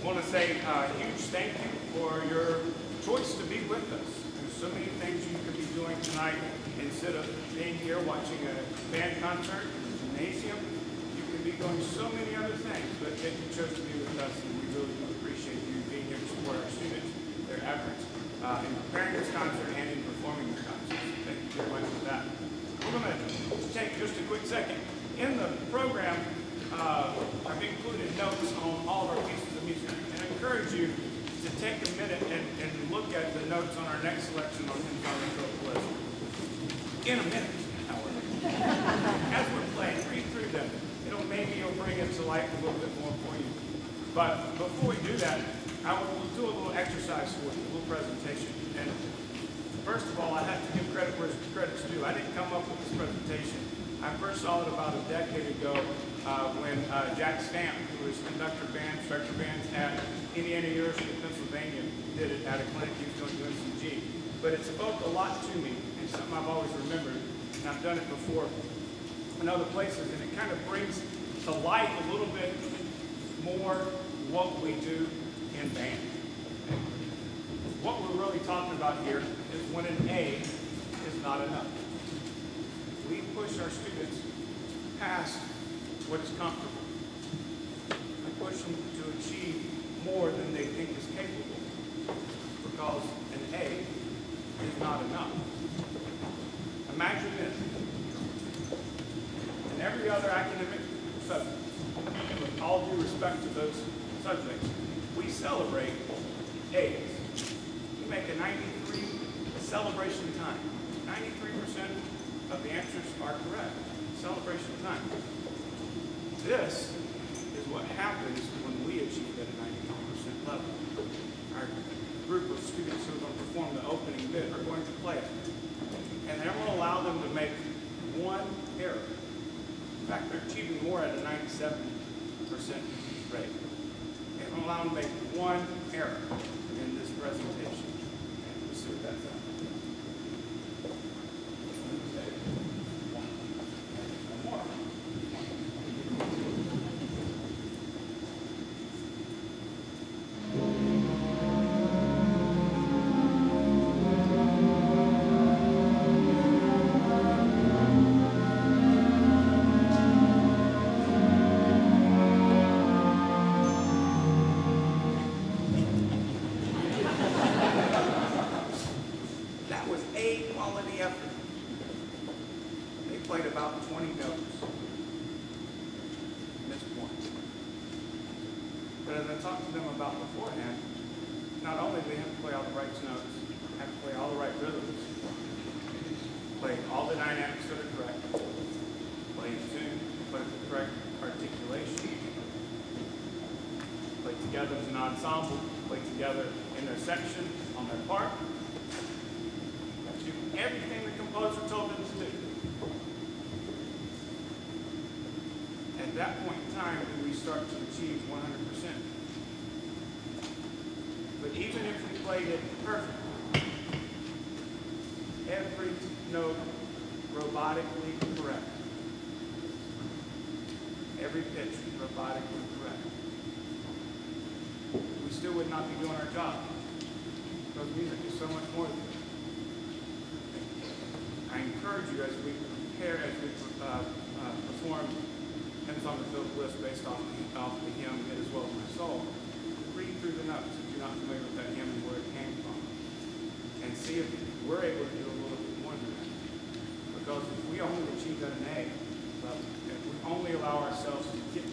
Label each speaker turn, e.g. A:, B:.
A: want to say a huge thank you for your choice to be with us. There's so many things you could be doing tonight instead of being here watching a band concert in the gymnasium. You could be doing so many other things, but yet you chose to be with us, and we really do appreciate you being here to support our students, their efforts in preparing this concert and in performing this concert. So thank you very much for that. We're going to take just a quick second. In the program, I've included notes on all of our pieces of music, and I encourage you to take a minute and look at the notes on our next selection on Hymns on the Field list. In a minute, however. As we're playing, read through them. Maybe you'll bring it to life a little bit more for you. But before we do that, I will do a little exercise for you, a little presentation. And first of all, I have to give credit where credit's due. I didn't come up with this presentation. I first saw it about a decade ago when Jack Stamp, who was conductor of bands, director of bands at Indiana University of Pennsylvania, did it at a clinic he was going to UNCG. But it spoke a lot to me, and something I've always remembered, and I've done it before in other places, and it kind of brings to life a little bit more what we do in band. What we're really talking about here is when an A is not enough. We push our students past what is comfortable. We push them to achieve more than they think is capable, because an A is not enough. Imagine this. In every other academic subject, with all due respect to those subjects, we celebrate A's. We make a 93 celebration time. 93% of the answers are correct. Celebration time. This is what happens when we achieve at a 93% level. Our group of students who are going to perform the opening bit are going to play it. And then we'll allow them to make one error. In fact, they're achieving more at a 97% rate. And we'll allow them to make one error in this presentation. And let's see what that's at. Together as an ensemble, play together in their section, on their part, do everything the composer told them to do. At that point in time, we start to achieve 100%. But even if we played it perfectly, every note robotically correct, every pitch robotically correct, we still would not be doing our job, because music is so much more than that. I encourage you as we prepare, as we perform Hymns on the Field list based off the hymn, It Is Well With My Soul, read through the notes if you're not familiar with that hymn and where it came from, and see if we're able to do a little bit more than that. Because if we only achieve at an A level, if we only allow ourselves to get